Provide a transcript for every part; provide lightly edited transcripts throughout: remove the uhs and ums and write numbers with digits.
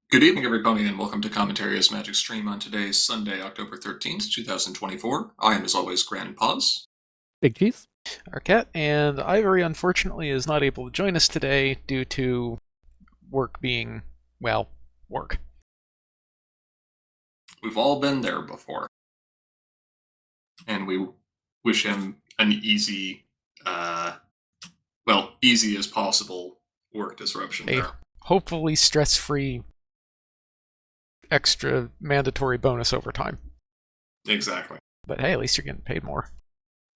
Good evening, everybody, and welcome to Commentary as Magic Stream on today's Sunday, October 13th, 2024. I am, as always, Grand Pause. Big Cheese. Arquette, and Ivory unfortunately is not able to join us today due to work being, well, work. We've all been there before. And we wish him an easy as possible work disruption there. Hopefully stress-free extra mandatory bonus overtime. Exactly. But hey, at least you're getting paid more.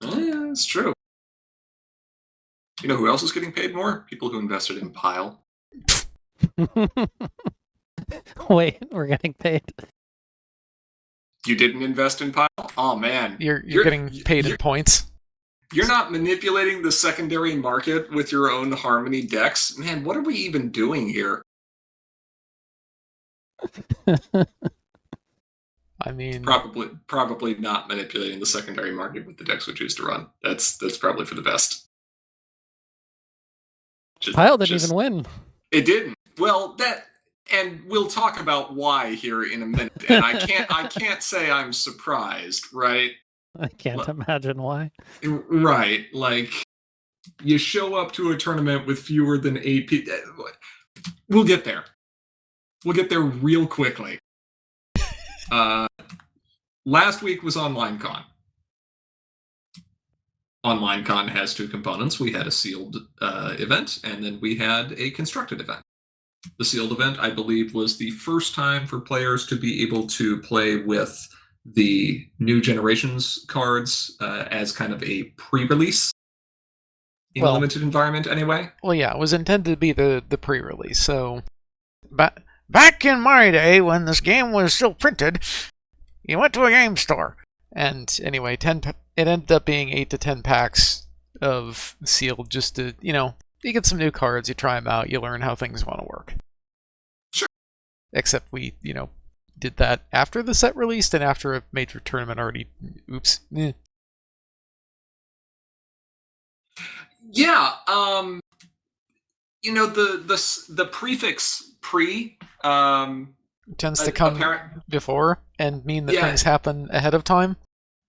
Yeah, it's true. You know who else is getting paid more? People who invested in Pile. Wait, we're getting paid. You didn't invest in Pile? Oh, man. You're getting paid in points. You're not manipulating the secondary market with your own Harmony decks? Man, what are we even doing here? I mean, probably not manipulating the secondary market with the decks we choose to run. That's probably for the best. Pile didn't even win. It didn't. Well, and we'll talk about why here in a minute. And I can't say I'm surprised, right? I can't imagine why. Right, like you show up to a tournament with fewer than 8 people. We'll get there. We'll get there real quickly. Last week was OnlineCon. OnlineCon has two components. We had a sealed event, and then we had a constructed event. The sealed event, I believe, was the first time for players to be able to play with the new generations cards as kind of a pre-release in a limited environment, anyway. Well, yeah, it was intended to be the pre-release. So, back in my day, when this game was still printed, you went to a game store. And anyway, it ended up being 8 to 10 packs of sealed just to, you get some new cards, you try them out, you learn how things want to work. Sure. Except we, did that after the set released and after a major tournament already. Oops. Yeah, the prefix pre tends to come before and mean that things happen ahead of time.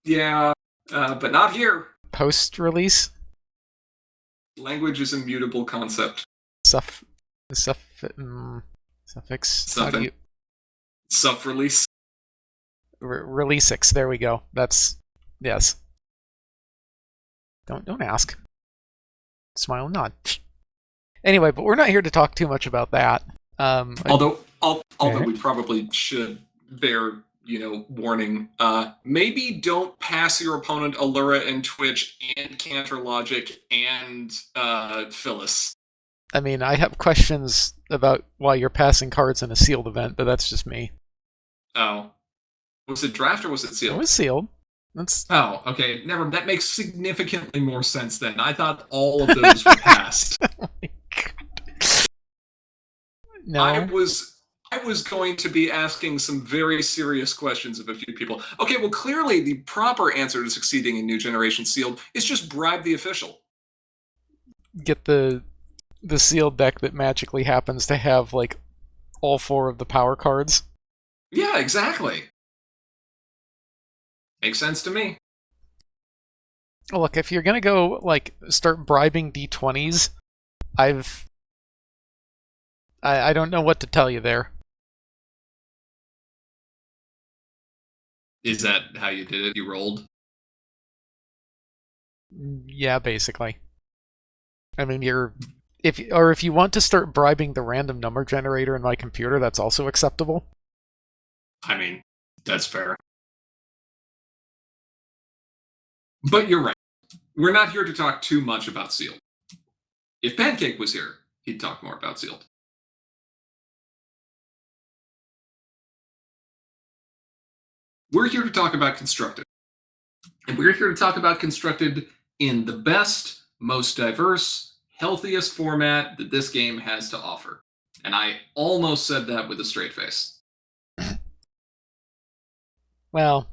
Yeah, but not here. Post-release? Language is a mutable concept. Suffix. Something. Self-release. Releasix. There we go. That's yes. Don't ask. Smile and nod. Anyway, but we're not here to talk too much about that. Although we probably should bear, warning. Maybe don't pass your opponent Allura and Twitch and Counter Logic and Phyllis. I mean, I have questions about why you're passing cards in a sealed event, but that's just me. Oh. Was it draft or was it sealed? It was sealed. Oh, okay. That makes significantly more sense then. I thought all of those were passed. Oh my God. No. I was going to be asking some very serious questions of a few people. Okay, well, clearly the proper answer to succeeding in New Generation Sealed is just bribe the official. Get the sealed deck that magically happens to have, like, all 4 of the power cards. Yeah, exactly. Makes sense to me. Look, if you're gonna go, like, start bribing D20s, I don't know what to tell you there. Is that how you did it? You rolled? Yeah, basically. I mean, if you want to start bribing the random number generator in my computer, that's also acceptable. I mean, that's fair. But you're right. We're not here to talk too much about sealed. If Pancake was here, he'd talk more about sealed. We're here to talk about constructed. And we're here to talk about constructed in the best, most diverse, healthiest format that this game has to offer. And I almost said that with a straight face. Well,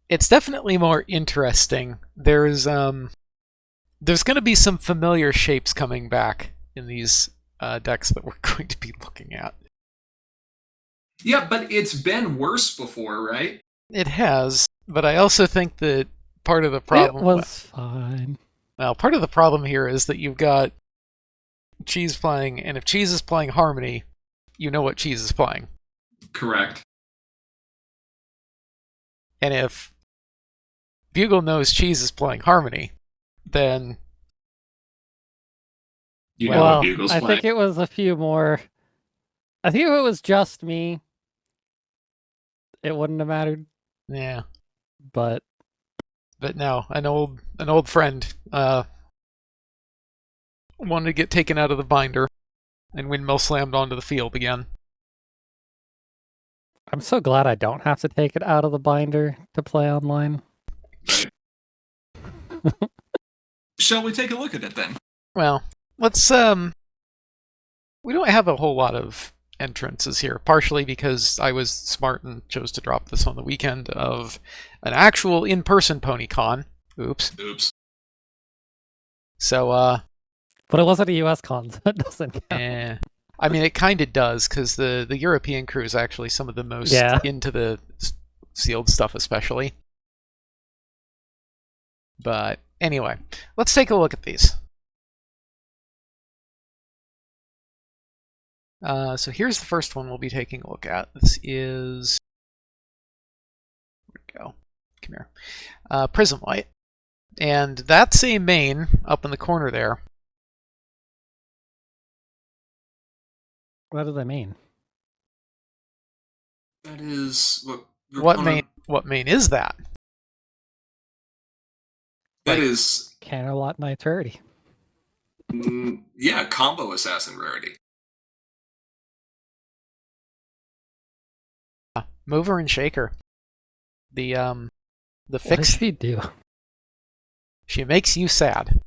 it's definitely more interesting. There's going to be some familiar shapes coming back in these decks that we're going to be looking at. Yeah, but it's been worse before, right? It has, but I also think that part of the problem It was fine. well, part of the problem here is that you've got Cheese playing, and if Cheese is playing Harmony, you know what Cheese is playing. Correct. And if Bugle knows Cheese is playing Harmony, then You know Well, what Bugle's I playing. think it was a few more. I think if it was just me, it wouldn't have mattered. yeah. But But no, an old friend wanted to get taken out of the binder, and Windmill slammed onto the field again. I'm so glad I don't have to take it out of the binder to play online. Right. Shall we take a look at it then? Well, let's we don't have a whole lot of entrances here, partially because I was smart and chose to drop this on the weekend of an actual in-person PonyCon. Oops. Oops. So, But it wasn't a US con, so it doesn't count. I mean, it kind of does, because the European crew is actually some of the most into the sealed stuff, especially. But anyway, let's take a look at these. So here's the first one we'll be taking a look at. This is... Where'd it go? Come here. Prism Light. And that's a main up in the corner there. What do they mean? That is What main is that? That is Canterlot Knight's Rarity. yeah, combo assassin rarity. Mover and Shaker. The What does fix. she do? She makes you sad.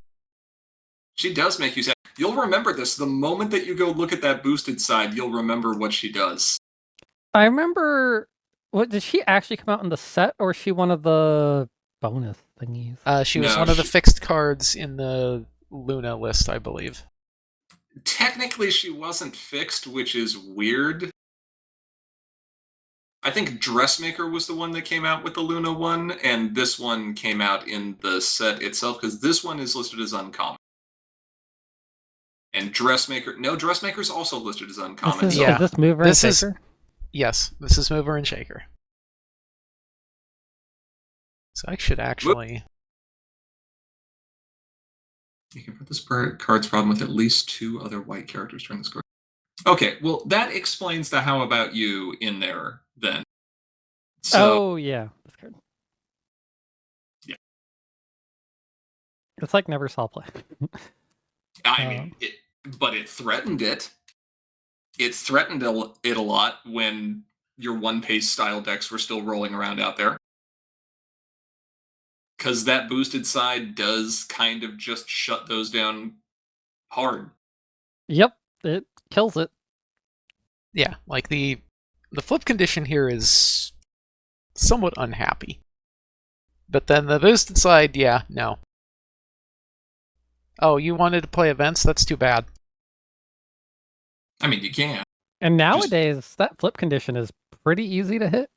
She does make you sad. You'll remember this. The moment that you go look at that boosted side, you'll remember what she does. I remember. What did she actually come out in the set, or was she one of the bonus thingies? She was No, one of the she- fixed cards in the Luna list, I believe. Technically, she wasn't fixed, which is weird. I think Dressmaker was the one that came out with the Luna one, and this one came out in the set itself, because this one is listed as uncommon. And Dressmaker's also listed as uncommon. This is, so Yeah. is this Mover This and is- Shaker? Yes, this is Mover and Shaker. So I should actually... you can put this card's problem with at least 2 other white characters during this card. Okay, well, that explains the how about you in there, then. So, Oh yeah, this card. Yeah. It's like never saw play. I mean, but it threatened it. It threatened it a lot when your one-pace style decks were still rolling around out there. Because that boosted side does kind of just shut those down hard. Yep, it kills it. Yeah, like the flip condition here is somewhat unhappy. But then the boosted side, yeah, no. Oh, you wanted to play events? That's too bad. I mean, you can. And nowadays, that flip condition is pretty easy to hit.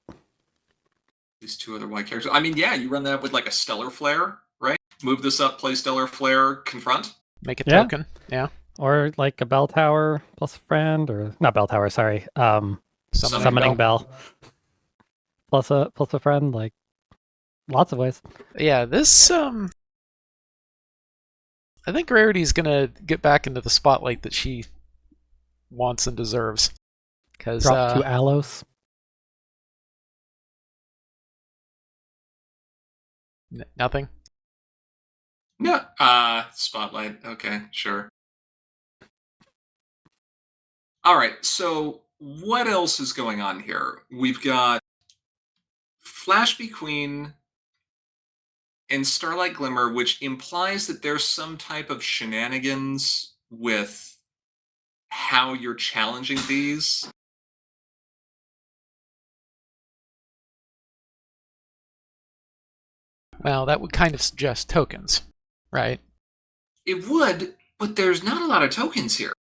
These 2 other white characters. I mean, yeah, you run that with like a Stellar Flare, right? Move this up, play Stellar Flare, confront. Make a Yeah. token. Yeah. Or like a bell tower plus a friend, or not bell tower, sorry. Summoning bell. Plus a friend, like lots of ways. Yeah, this I think Rarity's gonna get back into the spotlight that she wants and deserves. Because Drop 2 Alos. Nothing. Yeah. Spotlight. Okay, sure. All right, so what else is going on here? We've got Flashby Queen and Starlight Glimmer, which implies that there's some type of shenanigans with how you're challenging these. Well, that would kind of suggest tokens, right? It would, but there's not a lot of tokens here.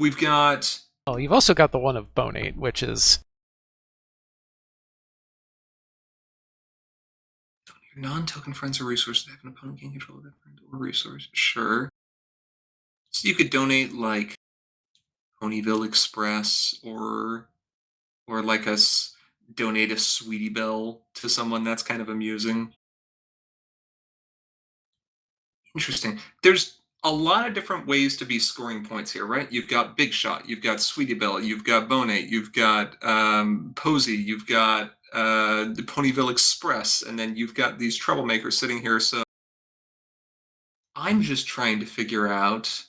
we've got... Oh, you've also got the one of Bonate, which is... Your non-token friends or resources that have an opponent gain control of that friend or resource. Sure. So you could donate, like, Ponyville Express or like donate a Sweetie Belle to someone. That's kind of amusing. Interesting. There's a lot of different ways to be scoring points here, right? You've got Big Shot, you've got Sweetie Belle, you've got Bonate, you've got Posey, you've got the Ponyville Express, and then you've got these troublemakers sitting here. So I'm just trying to figure out,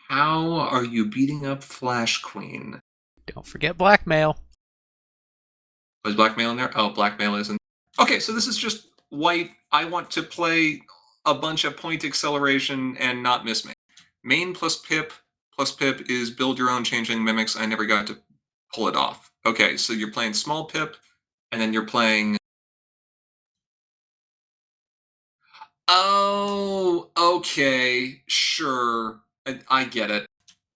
how are you beating up Flash Queen? Don't forget Blackmail. Was Blackmail in there? Oh, Blackmail isn't. Okay, so this is just white. I want to play a bunch of point acceleration and not miss me. Main plus Pip is build your own changeling mimics. I never got to pull it off. Okay, so you're playing small Pip, and then you're playing... Oh, okay, sure. I get it.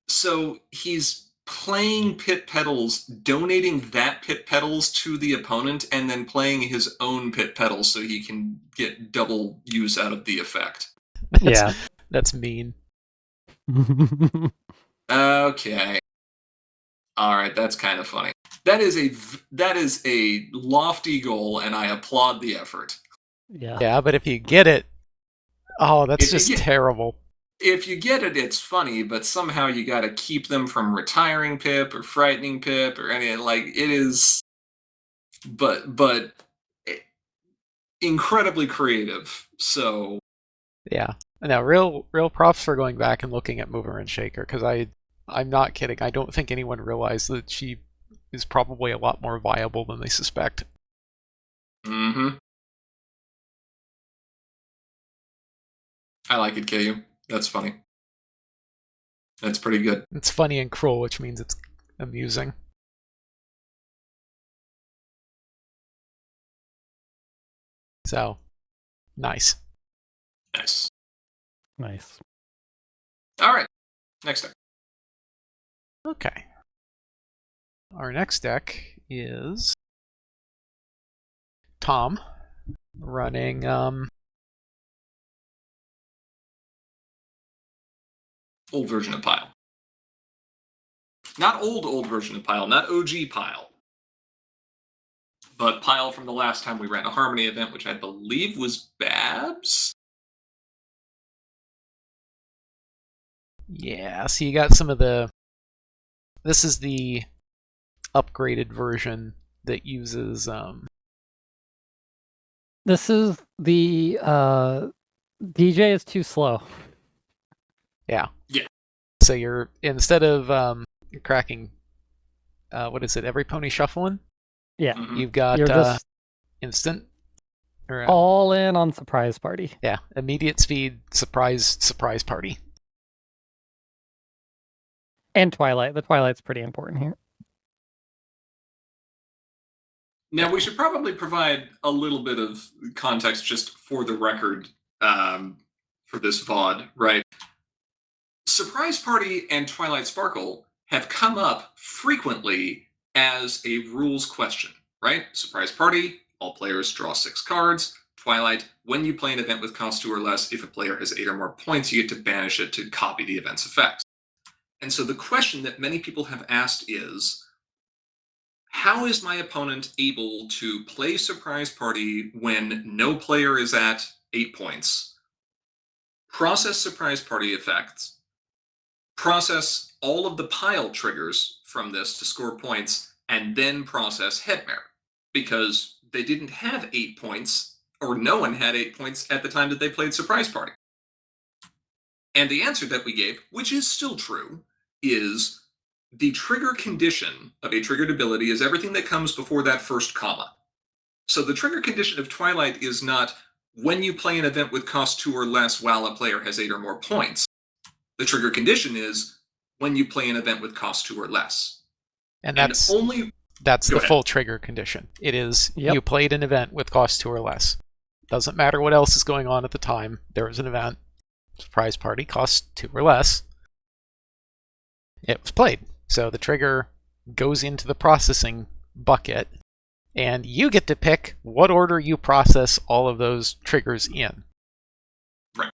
So he's playing Pit Petals, donating that Pit Petals to the opponent, and then playing his own Pit Petals so he can get double use out of the effect. Yeah. That's mean. Okay. All right, that's kind of funny. That is a lofty goal, and I applaud the effort. Yeah. Yeah, but if you get it, oh, that's just terrible. If you get it, it's funny, but somehow you got to keep them from retiring Pip or frightening Pip or any, like, it is, but incredibly creative. So yeah, now real props for going back and looking at Mover and Shaker, because I'm not kidding. I don't think anyone realized that she is probably a lot more viable than they suspect. Mm-hmm. I like it, KU. That's funny. That's pretty good. It's funny and cruel, which means it's amusing. So, nice. Nice. Nice. All right. Next deck. Okay. Our next deck is Tom running old version of Pile. Not old version of Pile, not OG Pile. But Pile from the last time we ran a Harmony event, which I believe was Babs? Yeah, so you got some of the... This is the upgraded version that uses... This is the... DJ is too slow. Yeah. Yeah. So you're, instead of you're cracking, what is it, every pony shuffling? Yeah. Mhm. You've got You're just instant. Or, all in on Surprise Party. yeah, immediate speed, surprise party. And Twilight. The Twilight's pretty important here. Now, we should probably provide a little bit of context just for the record for this VOD, right? Surprise Party and Twilight Sparkle have come up frequently as a rules question, right? Surprise Party, all players draw 6 cards. Twilight, when you play an event with cost 2 or less, if a player has 8 or more points, you get to banish it to copy the event's effects. And so the question that many people have asked is, how is my opponent able to play Surprise Party when no player is at 8 points, process Surprise Party effects, process all of the pile triggers from this to score points, and then process Headmare? Because they didn't have 8 points, or no one had 8 points at the time that they played Surprise Party. And the answer that we gave, which is still true, is the trigger condition of a triggered ability is everything that comes before that first comma. So the trigger condition of Twilight is not when you play an event with cost 2 or less while a player has 8 or more points. The trigger condition is when you play an event with cost 2 or less. And that's Go the ahead. full trigger condition. It is, Yep. you played an event with cost 2 or less. Doesn't matter what else is going on at the time. There was an event, Surprise Party, cost 2 or less. it was played. So the trigger goes into the processing bucket, and you get to pick what order you process all of those triggers in. Right.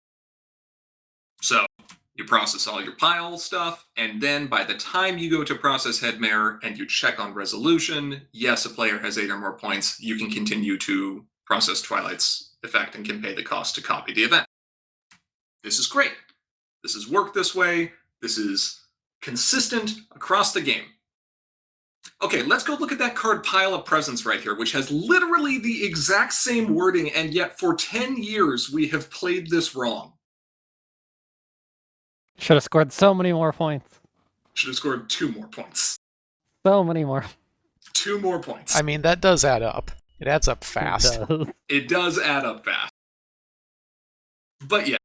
So you process all your pile stuff, and then by the time you go to process Headmare and you check on resolution, yes, a player has 8 or more points, you can continue to process Twilight's effect and can pay the cost to copy the event. This is great. This has worked this way. This is consistent across the game. Okay, let's go look at that card Pile of Presence right here, which has literally the exact same wording, and yet for 10 years we have played this wrong. Should have scored so many more points. Should have scored 2 more points. So many more. 2 more points. I mean, that does add up. It adds up fast. It does add up fast. But yes,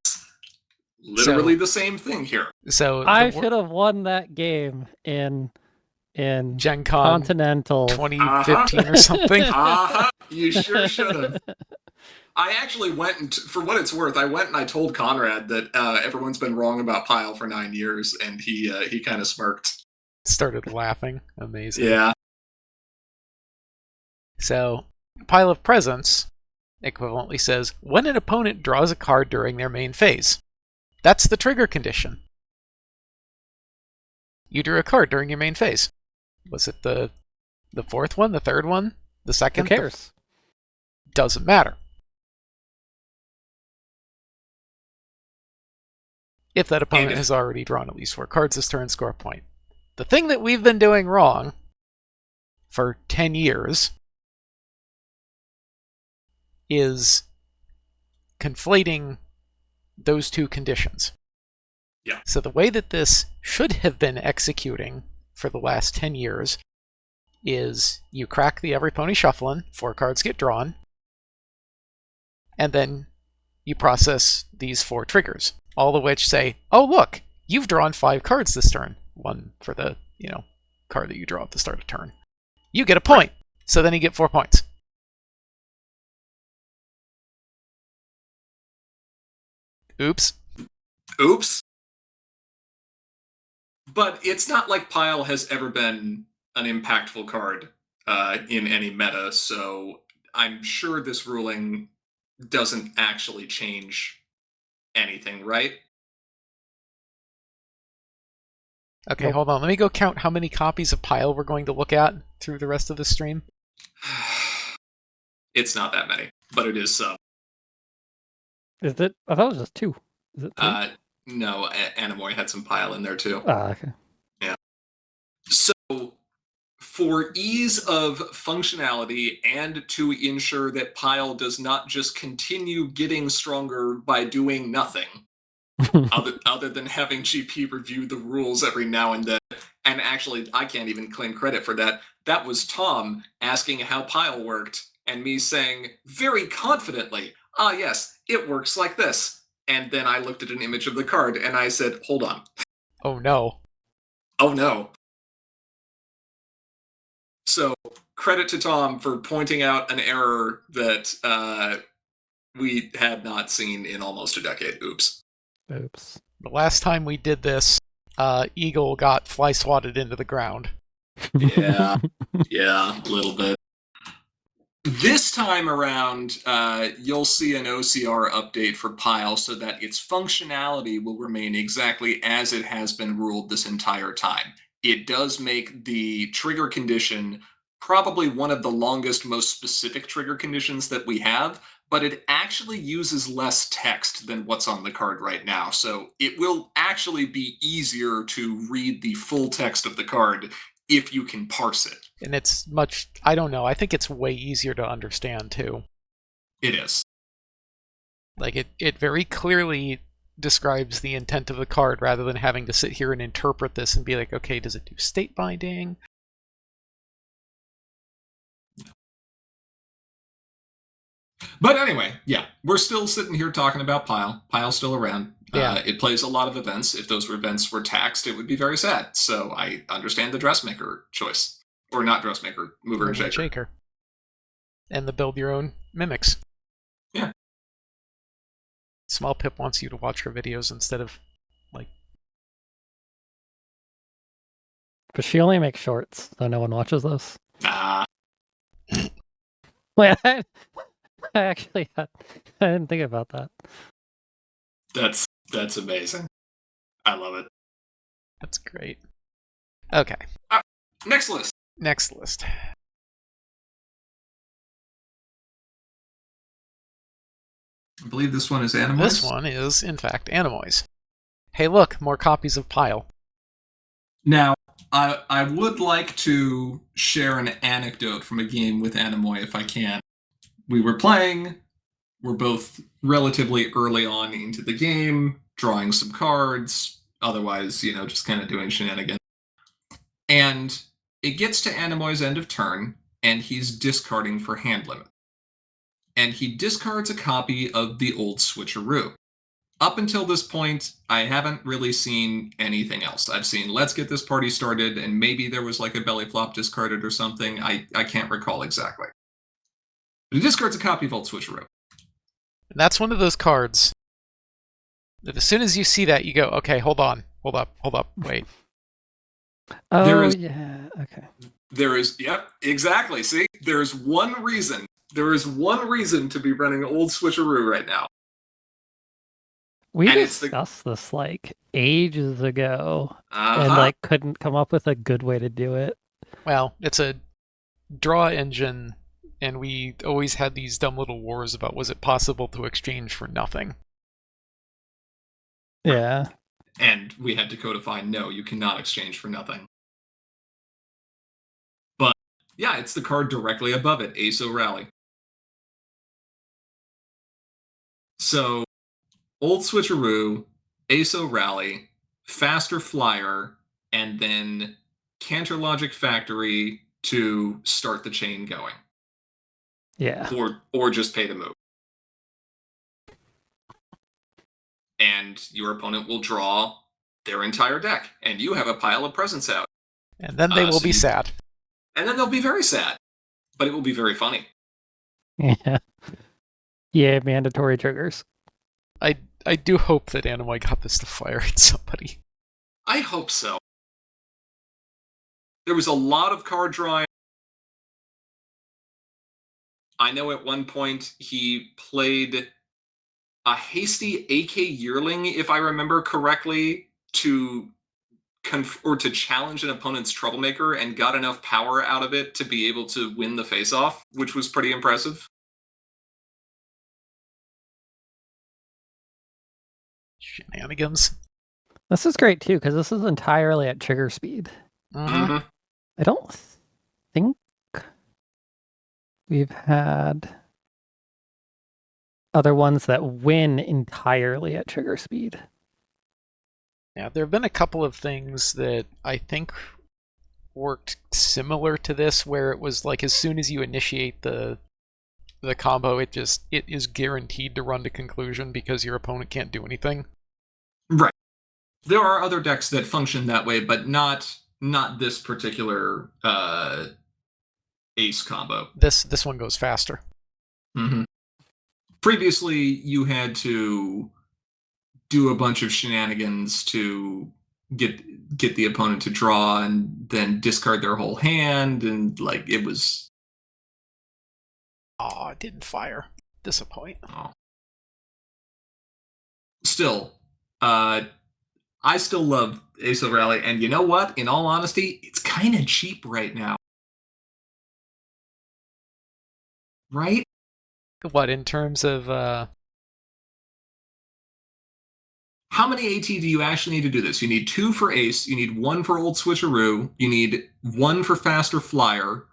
literally the same thing here. So I should have won that game in Gen Con Continental 2015 or something. You sure should have. I actually went and, for what it's worth, I told Conrad that everyone's been wrong about Pile for 9 years, and he kind of smirked. Started laughing. Amazing. Yeah. So, Pile of Presence equivalently says, when an opponent draws a card during their main phase. That's the trigger condition. You drew a card during your main phase. Was it the fourth one, the third one, the second? Who cares? Doesn't matter. If that opponent has already drawn at least 4 cards this turn, score a point. The thing that we've been doing wrong for 10 years is conflating those 2 conditions. Yeah. So the way that this should have been executing for the last 10 years is you crack the Every Pony Shufflin', 4 cards get drawn, and then you process these 4 triggers, all of which say, oh look, you've drawn 5 cards this turn. 1 for the, card that you draw at the start of turn. You get a point. So then you get 4 points. Oops. But it's not like Pile has ever been an impactful card in any meta, so I'm sure this ruling doesn't actually change anything, right? Okay, hold on. Let me go count how many copies of Pile we're going to look at through the rest of the stream. It's not that many, but it is some. Is it? I thought it was just 2. Is it 3? No, Anamoy had some Pile in there too. Okay. Yeah. So, for ease of functionality and to ensure that Pile does not just continue getting stronger by doing nothing, other than having GP review the rules every now and then, and actually, I can't even claim credit for that. That was Tom asking how Pile worked, and me saying very confidently, yes, it works like this. And then I looked at an image of the card, and I said, hold on. Oh no. Oh no. So, credit to Tom for pointing out an error that we had not seen in almost a decade. Oops. The last time we did this, Eagle got fly swatted into the ground. Yeah, a little bit. This time around, you'll see an OCR update for Pile so that its functionality will remain exactly as it has been ruled this entire time. It does make the trigger condition probably one of the longest, most specific trigger conditions that we have, but it actually uses less text than what's on the card right now. So it will actually be easier to read the full text of the card if you can parse it. And it's much, I don't know, I think it's way easier to understand too. It is. Like it very clearly describes the intent of the card rather than having to sit here and interpret this and be like, okay, does it do state binding? But anyway, yeah, we're still sitting here talking about Pile. Pile's still around. Yeah. It plays a lot of events. If those events were taxed, it would be very sad. So I understand the dressmaker choice. Or not dressmaker, mover and shaker. And the build your own mimics. Yeah. Small Pip wants you to watch her videos instead of, But she only makes shorts, so no one watches those. Ah, Wait, I actually I didn't think about that. that's amazing. I love it. That's great. Okay, Next list. next list. I believe this one is Animois. This one is, in fact, Animois. Hey, look, more copies of Pile. Now, I would like to share an anecdote from a game with Animoy if I can. We were playing. We're both relatively early on into the game, drawing some cards, otherwise, just kind of doing shenanigans. And it gets to Animoy's end of turn, and he's discarding for hand limit. And he discards a copy of the old Switcheroo. Up until this point, I haven't really seen anything else. I've seen Let's Get This Party Started, and maybe there was like a belly flop discarded or something. I can't recall exactly. But he discards a copy of Old Switcheroo. And that's one of those cards that as soon as you see that, you go, okay, hold on, hold up, wait. Oh, yeah, okay. There is, yep, exactly. See, there is one reason to be running Old Switcheroo right now. We And it's discussed this like ages ago and like couldn't come up with a good way to do it. Well, it's a draw engine, and we always had these dumb little wars about was it possible to exchange for nothing. Yeah. And we had to codify, no, you cannot exchange for nothing. But yeah, it's the card directly above it, Ace O'Rally. So, Old Switcheroo, Ace O'Rally, Faster Flyer, and then Cantor Logic Factory to start the chain going. Yeah. Or just pay the move. And your opponent will draw their entire deck, and you have a pile of presents out. And then they will be sad. And then they'll be very sad. But it will be very funny. Yeah. Yeah, mandatory triggers. I do hope that Animoy got this to fire at somebody. I hope so. There was a lot of card drawing. I know at one point he played a hasty AK Yearling, if I remember correctly, to challenge an opponent's Troublemaker and got enough power out of it to be able to win the face-off, which was pretty impressive. Shenanigans. This is great too, because this is entirely at trigger speed. Mm-hmm. I don't think we've had other ones that win entirely at trigger speed. Yeah, there have been a couple of things that I think worked similar to this, where it was like as soon as you initiate the combo, it is guaranteed to run to conclusion because your opponent can't do anything. Right. There are other decks that function that way, but not this particular ace combo. This one goes faster. Mm-hmm. Previously, you had to do a bunch of shenanigans to get the opponent to draw and then discard their whole hand, and like it was. Oh, it didn't fire. Disappoint. Oh. Still, I still love Ace O'Rally, and you know what? In all honesty, it's kind of cheap right now. Right? What, in terms of... How many AT do you actually need to do this? You need 2 for Ace, you need 1 for Old Switcheroo, you need 1 for Faster Flyer,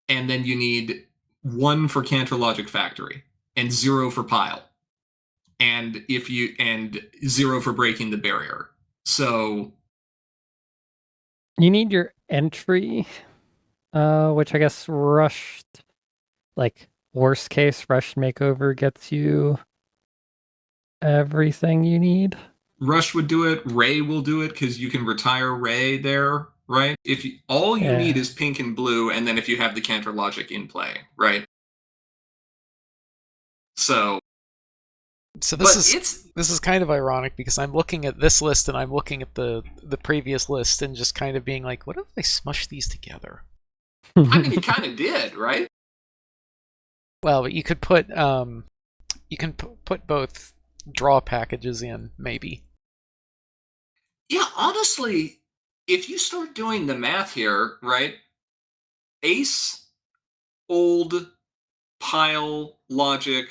and then you need 1 for Cantor Logic Factory, and 0 for Pile. And 0 for Breaking the Barrier. So you need your entry, which I guess rushed, like worst case rushed makeover gets you everything you need. Rush would do it. Ray will do it because you can retire Ray there, right? If you, all you need is pink and blue, and then if you have the Cantor Logic in play, right? So So But this is kind of ironic because I'm looking at this list and I'm looking at the previous list and just kind of being like, what if they smush these together? I mean, it kind of did, right? Well, but you could put put both draw packages in, maybe. Yeah, honestly, if you start doing the math here, right? Ace, old, pile, logic,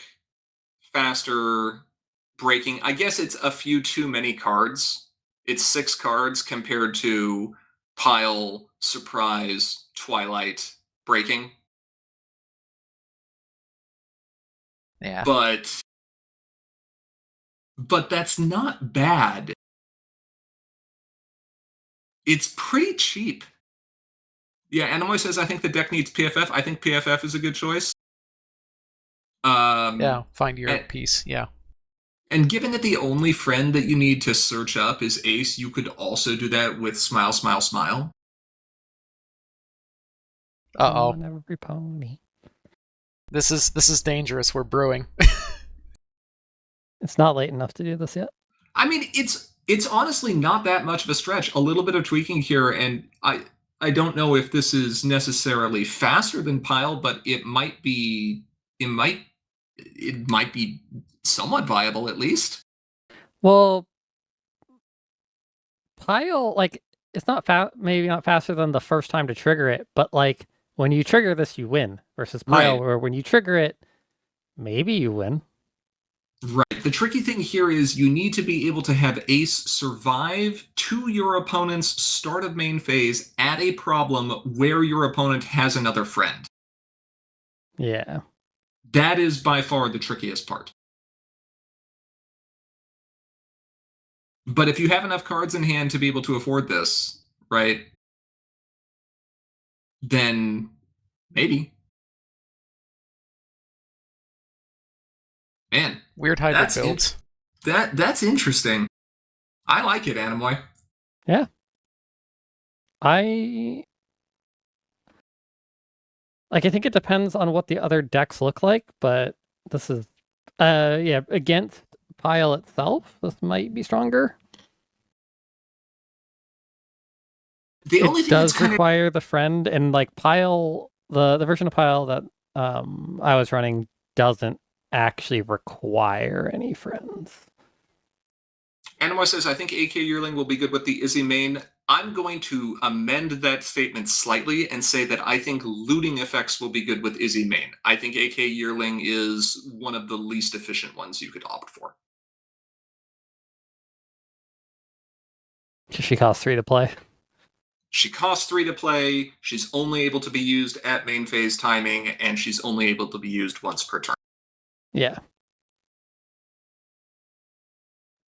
faster, breaking. I guess it's a few too many cards. It's 6 cards compared to pile, surprise, twilight, breaking. Yeah. But that's not bad. It's pretty cheap. Yeah, Animoy says I think the deck needs PFF. I think PFF is a good choice. Yeah, find your piece. Yeah. And given that the only friend that you need to search up is Ace, you could also do that with Smile, Smile, Smile. Uh-oh. On every pony. This is dangerous. We're brewing. It's not late enough to do this yet. I mean, it's honestly not that much of a stretch. A little bit of tweaking here, and I don't know if this is necessarily faster than Pile, but it might be somewhat viable at least. Well, Pile, like, it's not maybe not faster than the first time to trigger it, but like when you trigger this, you win. Versus Pile, Right. where when you trigger it, maybe you win. Right. The tricky thing here is you need to be able to have Ace survive to your opponent's start of main phase at a problem where your opponent has another friend. Yeah. That is by far the trickiest part. But if you have enough cards in hand to be able to afford this, right, then maybe. Man, Weird hybrid builds. That's interesting. I like it, Animoy. Yeah. I think it depends on what the other decks look like, but this is against Pile itself, this might be stronger. The only It thing does that's require the friend, and like Pile, the version of Pile that I was running doesn't actually require any friends. Animoy says, I think AK Yearling will be good with the Izzy main. I'm going to amend that statement slightly and say that I think looting effects will be good with Izzy main. I think AK Yearling is one of the least efficient ones you could opt for. She costs 3 to play. She costs 3 to play, she's only able to be used at main phase timing, and she's only able to be used once per turn. Yeah.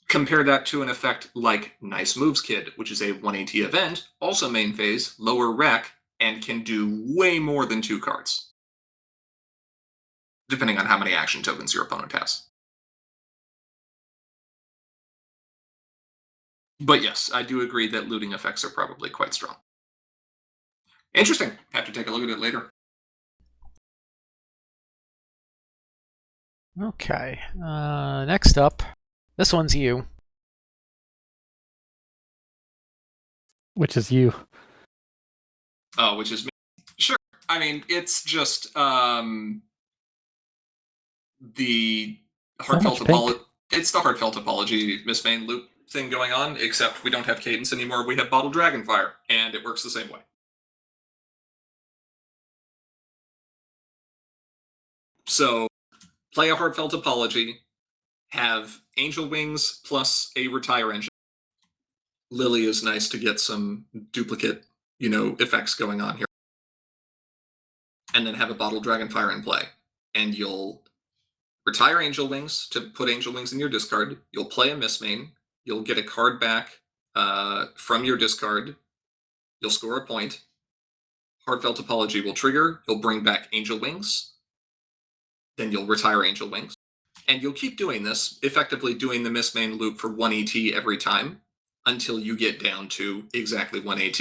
Compare that to an effect like Nice Moves Kid, which is a 180 event, also main phase, lower rec, and can do way more than 2 cards. Depending on how many action tokens your opponent has. But yes, I do agree that looting effects are probably quite strong. Interesting. Have to take a look at it later. Okay. Next up, this one's you. Which is you. Oh, which is me. Sure. I mean, it's just the heartfelt apology. It's the heartfelt apology Mistmane loop thing going on, except we don't have Cadence anymore. We have Bottled Dragonfire, and it works the same way. So, play a heartfelt apology, have Angel Wings plus a Retire Engine. Lily is nice to get some duplicate, effects going on here. And then have a Bottled Dragonfire in play. And you'll retire Angel Wings to put Angel Wings in your discard. You'll play a Mistmane. You'll get a card back from your discard. You'll score a point. Heartfelt Apology will trigger. You'll bring back Angel Wings. Then you'll retire Angel Wings. And you'll keep doing this, effectively doing the Mistmane loop for 1 AT every time until you get down to exactly 1 AT,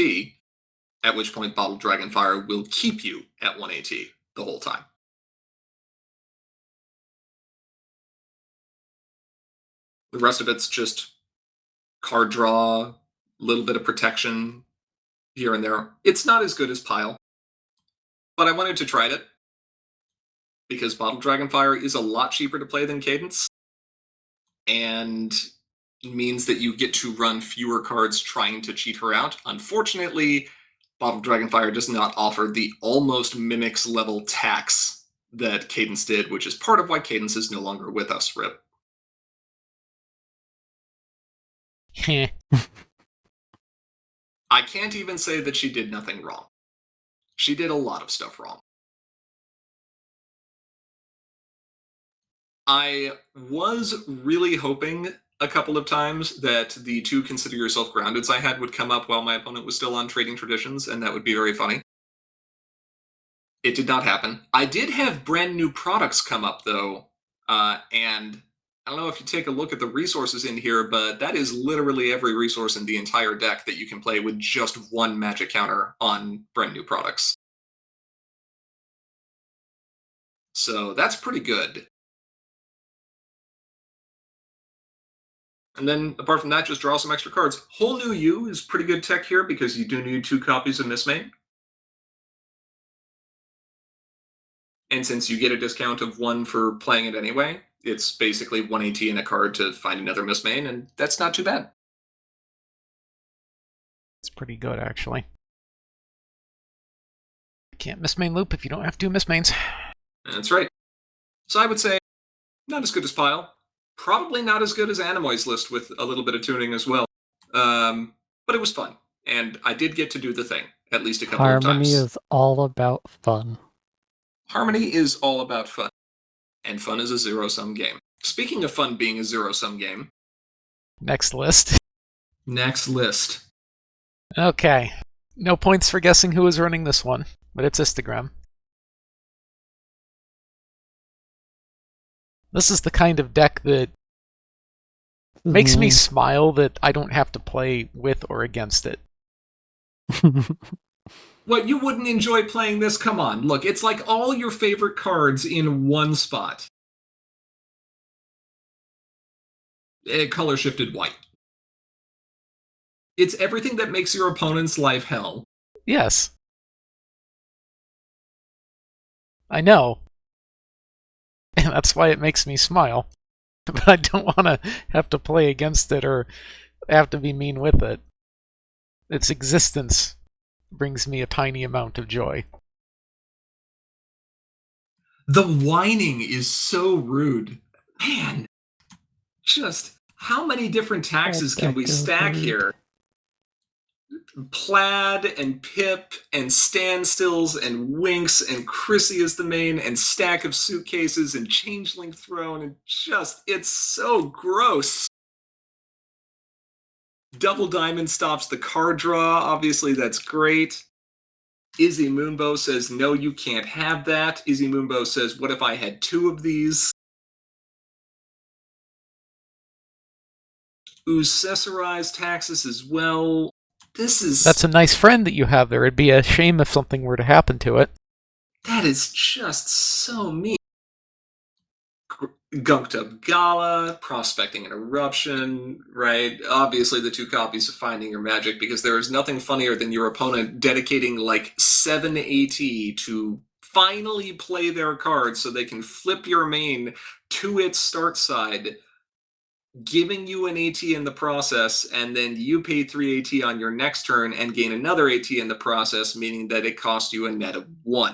at which point Bottled Dragonfire will keep you at 1 AT the whole time. The rest of it's just card draw, a little bit of protection here and there. It's not as good as Pile, but I wanted to try it because Bottle Dragonfire is a lot cheaper to play than Cadence, and means that you get to run fewer cards trying to cheat her out. Unfortunately, Bottle Dragonfire does not offer the almost Mimics level tax that Cadence did, which is part of why Cadence is no longer with us, RIP. I can't even say that she did nothing wrong. She did a lot of stuff wrong. I was really hoping a couple of times that the 2 Consider Yourself Groundeds I had would come up while my opponent was still on Trading Traditions, and that would be very funny. It did not happen. I did have Brand New Products come up, though, and I don't know if you take a look at the resources in here, but that is literally every resource in the entire deck that you can play with just 1 magic counter on Brand New Products. So that's pretty good. And then, apart from that, just draw some extra cards. Whole New You is pretty good tech here because you do need 2 copies of Mistmane. And since you get a discount of 1 for playing it anyway, it's basically 1 AT in a card to find another Mistmane, and that's not too bad. It's pretty good, actually. Can't Mistmane loop if you don't have 2 Mistmanes. That's right. So I would say, not as good as Pile. Probably not as good as Animoy's list with a little bit of tuning as well. But it was fun. And I did get to do the thing, at least a couple of times. Harmony is all about fun. Harmony is all about fun. And fun is a zero-sum game. Speaking of fun being a zero-sum game... Next list. Next list. Okay. No points for guessing who is running this one, but it's Instagram. This is the kind of deck that makes me smile that I don't have to play with or against it. What, you wouldn't enjoy playing this? Come on, look, it's like all your favorite cards in one spot. Color shifted white. It's everything that makes your opponent's life hell. Yes. I know. And that's why it makes me smile. But I don't want to have to play against it or have to be mean with it. Its existence brings me a tiny amount of joy. The whining is so rude. Man, just how many different taxes can we stack here? Plaid and Pip and Standstills and Winks and Chrissy is the main and Stack of Suitcases and Changeling Throne and just, it's so gross. Double Diamond stops the card draw, obviously that's great. Izzy Moonbow says, no, you can't have that. Izzy Moonbow says, what if I had 2 of these? Accessorized taxes as well. That's a nice friend that you have there. It'd be a shame if something were to happen to it. That is just so mean. Gunked Up Gala, Prospecting and Eruption, right? Obviously the 2 copies of Finding Your Magic, because there is nothing funnier than your opponent dedicating like 7 AT to finally play their card so they can flip your main to its start side, giving you an AT in the process, and then you pay 3 AT on your next turn and gain another AT in the process, meaning that it cost you a net of 1.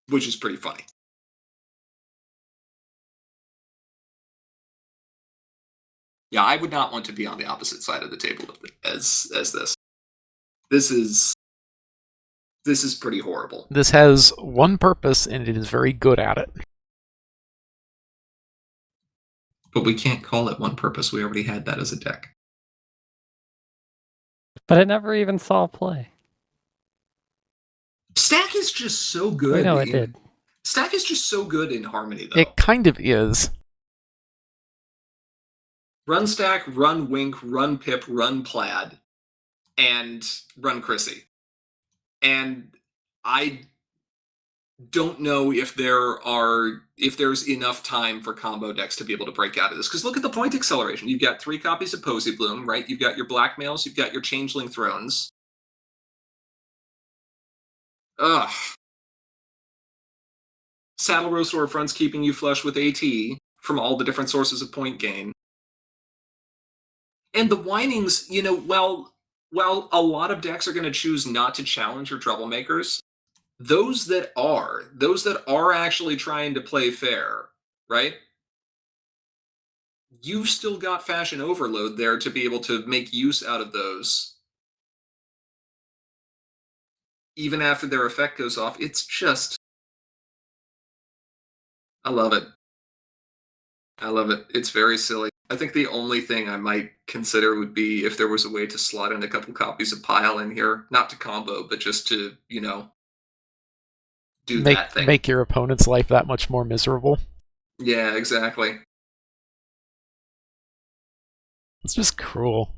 Which is pretty funny. Yeah, I would not want to be on the opposite side of the table as this. This is pretty horrible. This has one purpose, and it is very good at it. But we can't call it one purpose. We already had that as a deck. But it never even saw play. Stack is just so good. No, it did. Stack is just so good in Harmony, though. It kind of is. Run Stack, run Wink, run Pip, run Plaid, and run Chrissy. And I don't know if there's enough time for combo decks to be able to break out of this. Because look at the point acceleration. You've got 3 copies of Posy Bloom, right? You've got your Blackmails, you've got your Changeling Thrones. Ugh. Saddle Row Storefront's keeping you flush with AT from all the different sources of point gain. And the whinings, while a lot of decks are going to choose not to challenge your troublemakers, those that are actually trying to play fair, right? You've still got Fashion Overload there to be able to make use out of those. Even after their effect goes off, it's just... I love it. I love it. It's very silly. I think the only thing I might consider would be if there was a way to slot in a couple copies of Pile in here. Not to combo, but just to, do that thing. Make your opponent's life that much more miserable. Yeah, exactly. It's just cruel.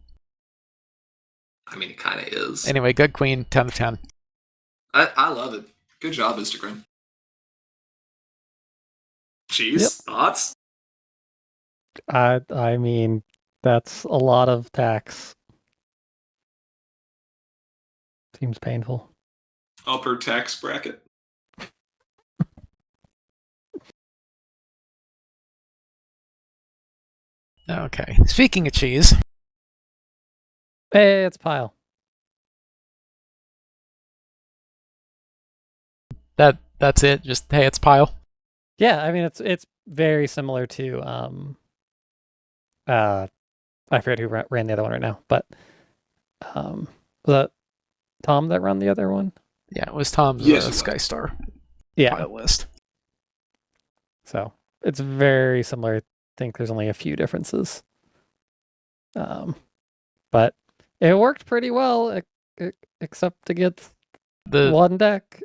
I mean, it kind of is. Anyway, good queen, 10 of 10. I love it. Good job, Instagram. Cheese? Thoughts? I mean, that's a lot of tax. Seems painful. Upper tax bracket. Okay. Speaking of cheese. Hey, it's Pile. That's it. Just hey, it's Pile. Yeah, I mean it's very similar to I forget who ran the other one right now, but was that Tom that ran the other one? Yeah, it was Tom's Skystar Pile list. So it's very similar. I think there's only a few differences. But it worked pretty well, except against the one deck.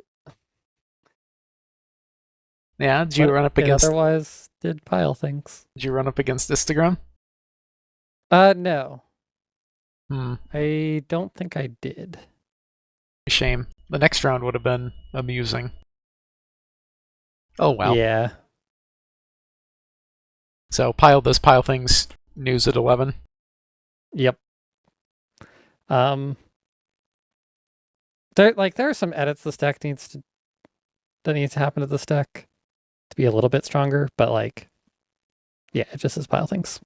Yeah, did you run up against... otherwise did Pile things. Did you run up against Instagram? No. Hmm. I don't think I did. Shame. The next round would have been amusing. Oh, well. Yeah. So, Pile does Pile things, news at 11. Yep. There are some edits this deck needs to happen to this deck to be a little bit stronger, but yeah, it just says Pile things.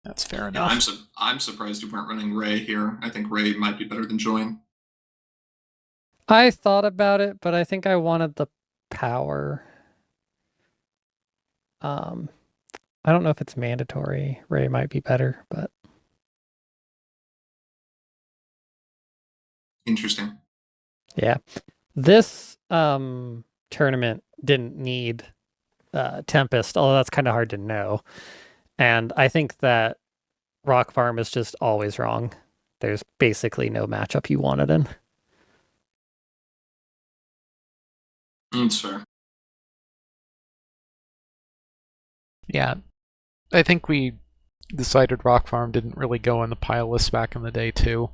That's fair enough. Yeah, I'm surprised you weren't running Ray here. I think Ray might be better than Join. I thought about it, but I think I wanted the power. I don't know if it's mandatory. Ray might be better, but interesting. Yeah. This tournament didn't need Tempest, although that's kind of hard to know. And I think that Rock Farm is just always wrong. There's basically no matchup you want it in. That's fair. Yeah. I think we decided Rock Farm didn't really go in the Pile list back in the day, too.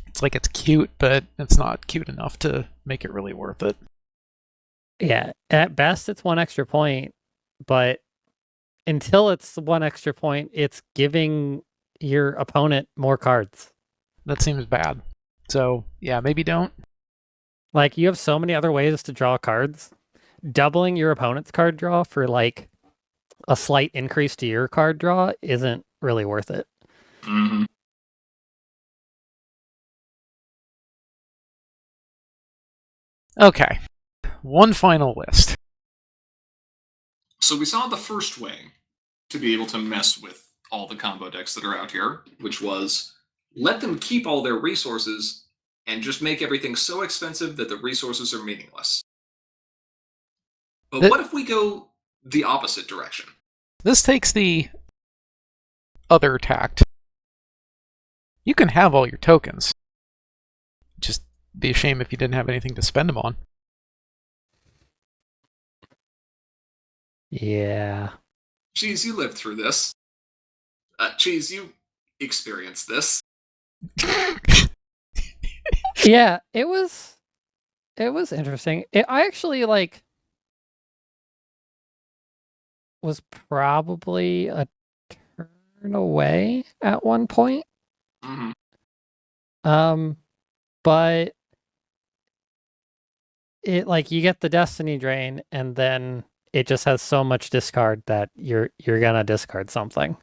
It's like it's cute, but it's not cute enough to make it really worth it. Yeah, at best it's 1 extra point, but until it's 1 extra point, it's giving your opponent more cards. That seems bad. So, yeah, maybe don't. You have so many other ways to draw cards. Doubling your opponent's card draw for a slight increase to your card draw isn't really worth it. Mm-hmm. Okay. One final list. So we saw the first way to be able to mess with all the combo decks that are out here, which was let them keep all their resources and just make everything so expensive that the resources are meaningless. But what if we go the opposite direction? This takes the other tact. You can have all your tokens. Just be a shame if you didn't have anything to spend them on. Yeah. Cheese, you lived through this. Cheese, you experienced this. Yeah, it was It was interesting. I actually was probably a turn away at one point. Hmm. But it you get the Destiny Drain, and then it just has so much discard that you're gonna discard something.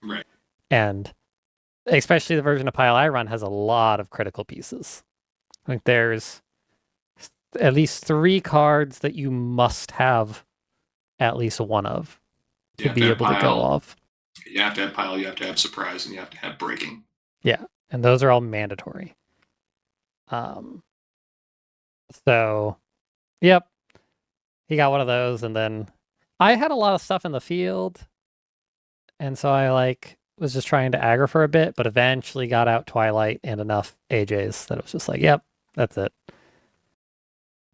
Right. And especially the version of Pile I run has a lot of critical pieces. Like there's at least 3 cards that you must have at least one of You to have be to have able to go pile. off. You have to have pile. You have to have surprise, and you have to have breaking. Yeah, and those are all mandatory. So, yep, he got one of those, and then I had a lot of stuff in the field, and so I was just trying to aggro for a bit, but eventually got out Twilight and enough AJs that it was just like, yep, that's it.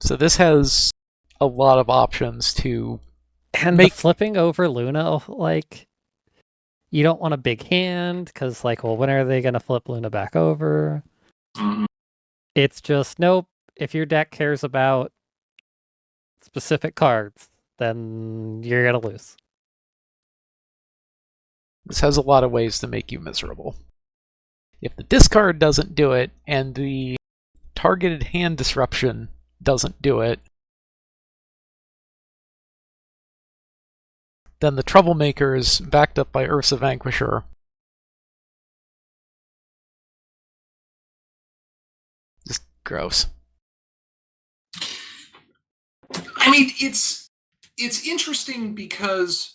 So this has a lot of options to And the flipping over Luna, you don't want a big hand because, well, when are they going to flip Luna back over? Mm-hmm. It's just, nope. If your deck cares about specific cards, then you're going to lose. This has a lot of ways to make you miserable. If the discard doesn't do it, and the targeted hand disruption doesn't do it, then the Troublemakers, backed up by Ursa Vanquisher, just gross. I mean, it's interesting because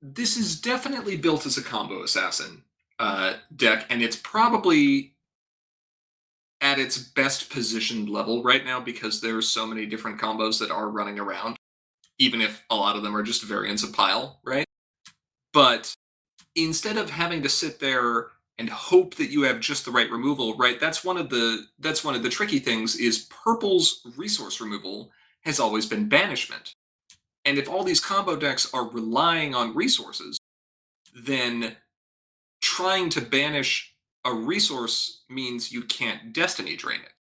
this is definitely built as a combo assassin deck, and it's probably at its best positioned level right now because there's so many different combos that are running around, even if a lot of them are just variants of Pile, right? But instead of having to sit there and hope that you have just the right removal, right? That's one of the tricky things is purple's resource removal has always been banishment. And if all these combo decks are relying on resources, then trying to banish a resource means you can't Destiny Drain it.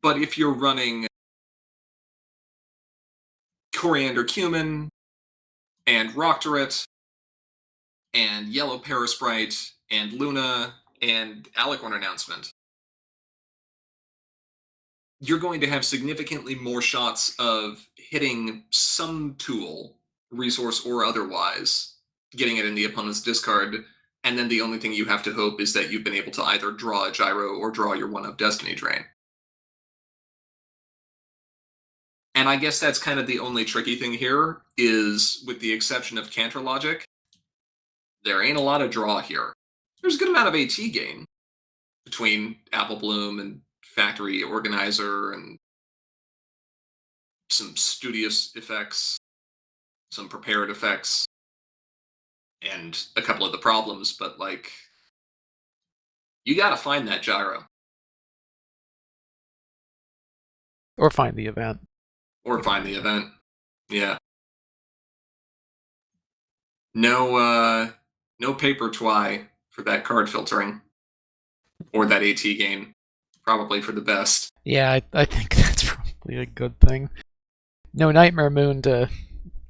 But if you're running Coriander Cumin and Rock Turret and Yellow Parasprite and Luna and Alicorn Announcement, you're going to have significantly more shots of hitting some tool, resource or otherwise, getting it in the opponent's discard, and then the only thing you have to hope is that you've been able to either draw a Gyro or draw your one of Destiny Drain. And I guess that's kind of the only tricky thing here, is with the exception of Counter Logic, there ain't a lot of draw here. There's a good amount of AT gain between Apple Bloom and Factory Organizer and some studious effects, some prepared effects, and a couple of the problems, but you gotta find that Gyro. Or find the event. Or find the event. Yeah. No paper twi for that card filtering. Or that AT gain. Probably for the best. Yeah, I think that's probably a good thing. No Nightmare Moon to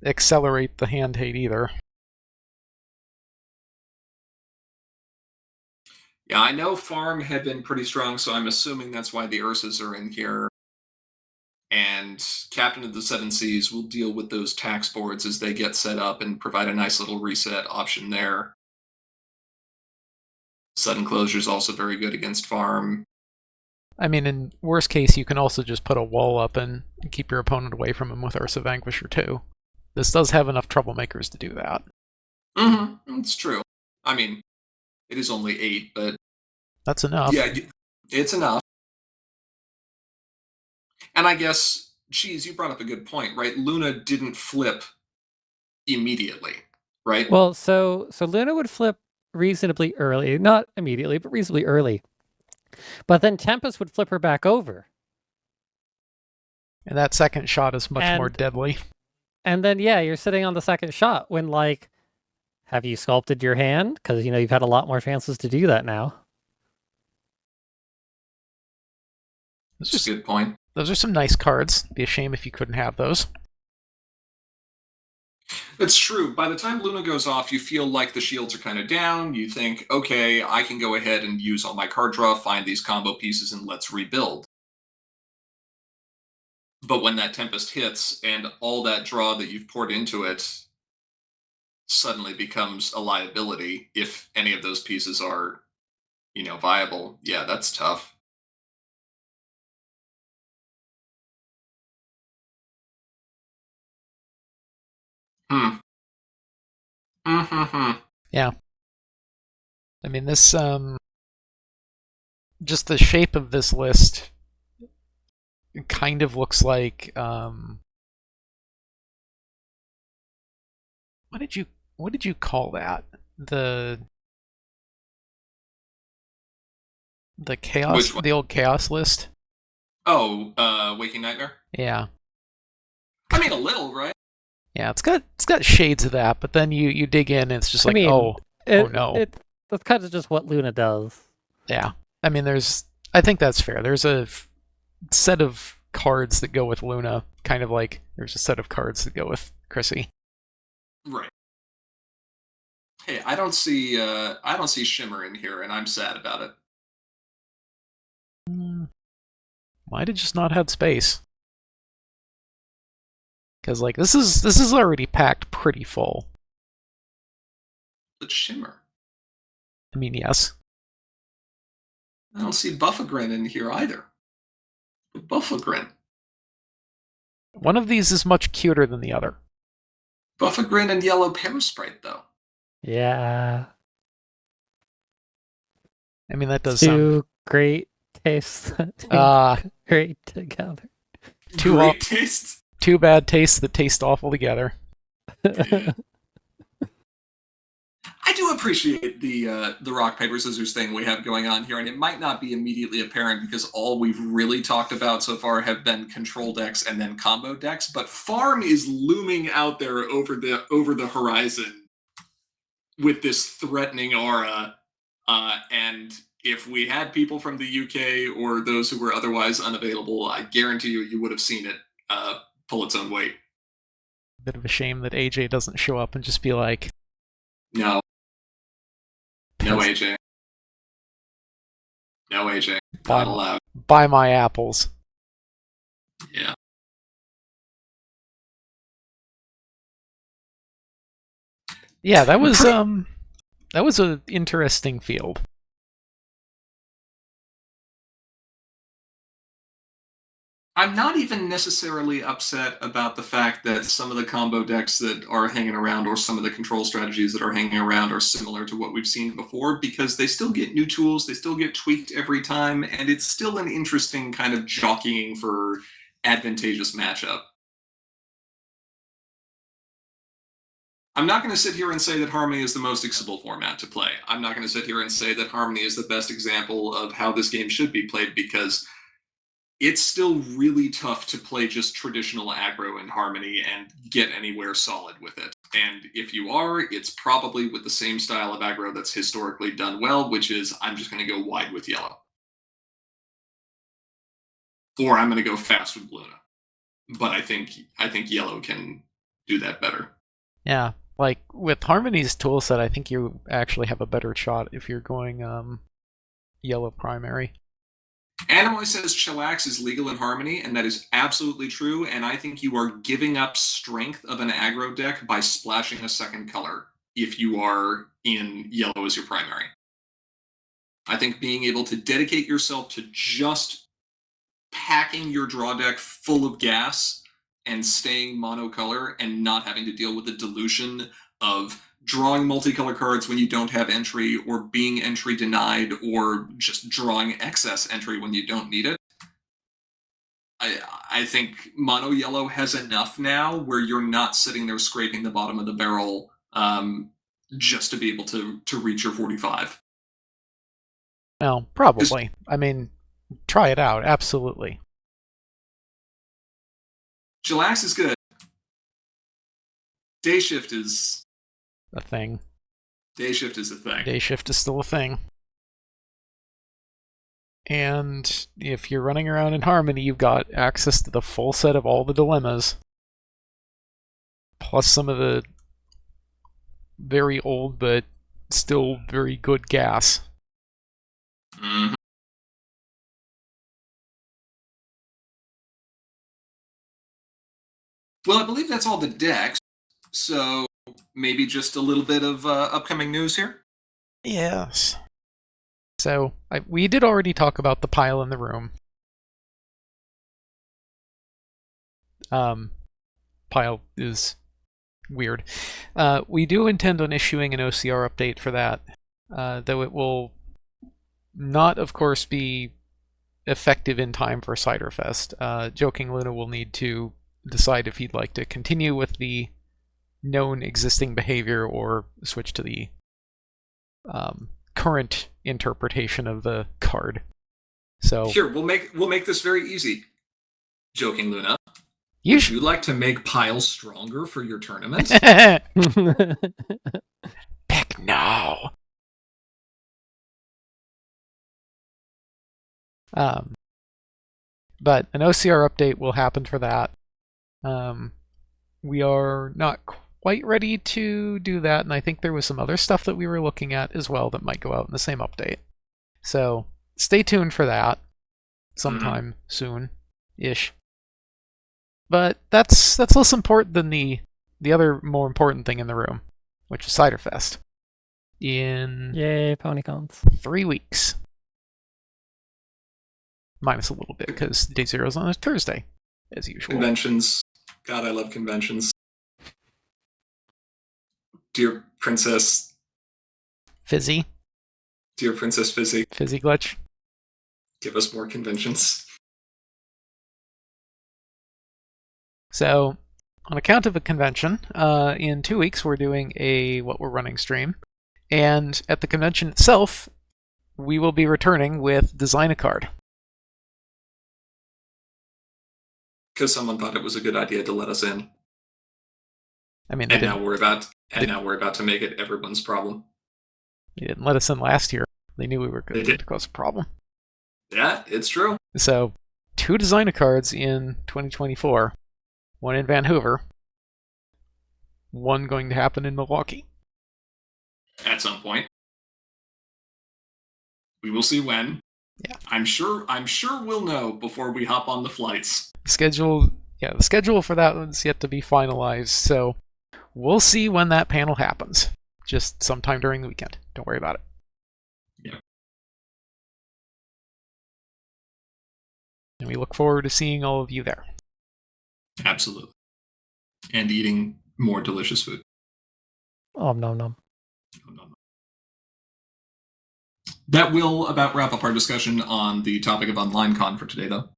accelerate the hand hate either. Yeah, I know Farm had been pretty strong, so I'm assuming that's why the Ursas are in here. And Captain of the Seven Seas will deal with those tax boards as they get set up and provide a nice little reset option there. Sudden Closure is also very good against Farm. I mean, in worst case, you can also just put a wall up and keep your opponent away from him with Ursa Vanquisher too. This does have enough Troublemakers to do that. Mm-hmm. It's true. I mean, it is only 8, but... That's enough. Yeah, it's enough. And I guess, geez, you brought up a good point, right? Luna didn't flip immediately, right? Well, so Luna would flip reasonably early. Not immediately, but reasonably early. But then Tempest would flip her back over. And that second shot is much more deadly. And then, yeah, you're sitting on the second shot when, have you sculpted your hand? Because, you've had a lot more chances to do that now. That's a good point. Those are some nice cards. Be a shame if you couldn't have those. It's true. By the time Luna goes off, you feel like the shields are kind of down. You think, okay, I can go ahead and use all my card draw, find these combo pieces, and let's rebuild. But when that Tempest hits and all that draw that you've poured into it suddenly becomes a liability if any of those pieces are, viable, yeah, that's tough. Hmm. Hmm. Yeah. I mean, this, just the shape of this list kind of looks like, what did you call that? The chaos, the old chaos list? Oh, Waking Nightmare? Yeah. I mean, a little, right? Yeah, it's got shades of that, but then you dig in and it's just like, oh no. That's kind of just what Luna does. Yeah. I mean, I think that's fair. There's a set of cards that go with Luna, kind of like there's a set of cards that go with Chrissy. Right. Hey, I don't see Shimmer in here, and I'm sad about it. Might have just not had space. Because like this is already packed pretty full. But Shimmer. I mean, yes. I don't see Buffagrin in here either. Buffagrin. One of these is much cuter than the other. Buffagrin and Yellow Parasprite, though. Yeah. I mean, that does Two great tastes great together. Great tastes. Two bad tastes that taste awful together. Yeah. I do appreciate the rock paper scissors thing we have going on here, and it might not be immediately apparent because all we've really talked about so far have been control decks and then combo decks. But Farm is looming out there over the horizon with this threatening aura, and if we had people from the UK or those who were otherwise unavailable, I guarantee you would have seen it pull its own weight. Bit of a shame that AJ doesn't show up and just be like, No AJ. No AJ. Not allowed. Buy my apples. Yeah. Yeah, that was an interesting field. I'm not even necessarily upset about the fact that some of the combo decks that are hanging around or some of the control strategies that are hanging around are similar to what we've seen before, because they still get new tools, they still get tweaked every time, and it's still an interesting kind of jockeying for advantageous matchup. I'm not going to sit here and say that Harmony is the most accessible format to play. I'm not going to sit here and say that Harmony is the best example of how this game should be played, because it's still really tough to play just traditional aggro in Harmony and get anywhere solid with it. And if you are, it's probably with the same style of aggro that's historically done well, which is I'm just going to go wide with yellow. Or I'm going to go fast with Luna. But I think yellow can do that better. Yeah, like with Harmony's toolset, I think you actually have a better shot if you're going yellow primary. Animoy says Chillax is legal in Harmony, and that is absolutely true, and I think you are giving up strength of an aggro deck by splashing a second color if you are in yellow as your primary. I think being able to dedicate yourself to just packing your draw deck full of gas and staying monocolor and not having to deal with the dilution of drawing multicolor cards when you don't have entry, or being entry denied, or just drawing excess entry when you don't need it. I think mono yellow has enough now where you're not sitting there scraping the bottom of the barrel just to be able to reach your 45. No, probably. I mean, try it out, absolutely. Chillax is good. Day Shift is a thing. Day Shift is a thing. Day Shift is still a thing. And if you're running around in Harmony, you've got access to the full set of all the dilemmas, plus some of the very old but still very good gas. Mhm. Well, I believe that's all the decks. So maybe just a little bit of upcoming news here. Yes. So, we did already talk about the pile in the room. Pile is weird. We do intend on issuing an OCR update for that, though it will not, of course, be effective in time for Ciderfest. Joking Luna will need to decide if he'd like to continue with the known existing behavior or switch to the current interpretation of the card. So Here, we'll make this very easy. Joking Luna, you would you like to make piles stronger for your tournament? Heck no. But an OCR update will happen for that. We are not quite ready to do that, and I think there was some other stuff that we were looking at as well that might go out in the same update. So stay tuned for that sometime soon-ish. But that's less important than the other more important thing in the room, which is Ciderfest. In Yay, PonyCons. 3 weeks. Minus a little bit, because Day Zero is on a Thursday, as usual. Conventions. God, I love conventions. Dear Princess Fizzy Fizzy, Glitch. give us more conventions. So, on account of a convention, in 2 weeks we're doing a What We're Running stream. And at the convention itself, we will be returning with Design a Card. Because someone thought it was a good idea to let us in. I mean, And now we're about to make it everyone's problem. they didn't let us in last year. They knew we were going They to did. cause a problem. Yeah, it's true. So, 2 Design a Cards in 2024. 1 in Vancouver. 1 going to happen in Milwaukee. At some point. We will see when. Yeah. I'm sure we'll know before we hop on the flights. The schedule for that one's yet to be finalized, so we'll see when that panel happens. Just sometime during the weekend. Don't worry about it. Yeah. And we look forward to seeing all of you there. Absolutely. And eating more delicious food. Nom nom nom. That will about wrap up our discussion on the topic of OnlineCon for today, though.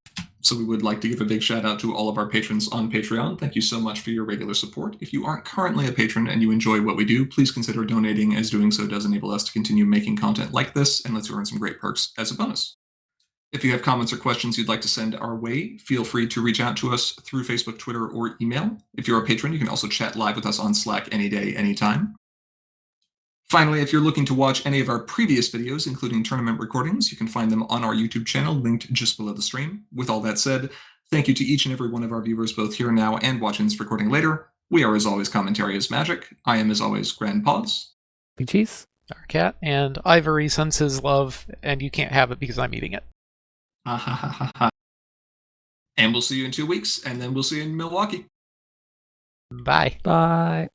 So we would like to give a big shout out to all of our patrons on Patreon. Thank you so much for your regular support. If you aren't currently a patron and you enjoy what we do, please consider donating, as doing so does enable us to continue making content like this and lets you earn some great perks as a bonus. If you have comments or questions you'd like to send our way, feel free to reach out to us through Facebook, Twitter, or email. If you're a patron, you can also chat live with us on Slack any day, anytime. Finally, if you're looking to watch any of our previous videos, including tournament recordings, you can find them on our YouTube channel, linked just below the stream. With all that said, thank you to each and every one of our viewers, both here now and watching this recording later. We are, as always, Commentary is Magic. I am, as always, Grand Paws. Big cheese. Our cat, and Ivory sends his love, and you can't have it because I'm eating it. Ha ha ha ha ha. And we'll see you in 2 weeks, and then we'll see you in Milwaukee. Bye. Bye.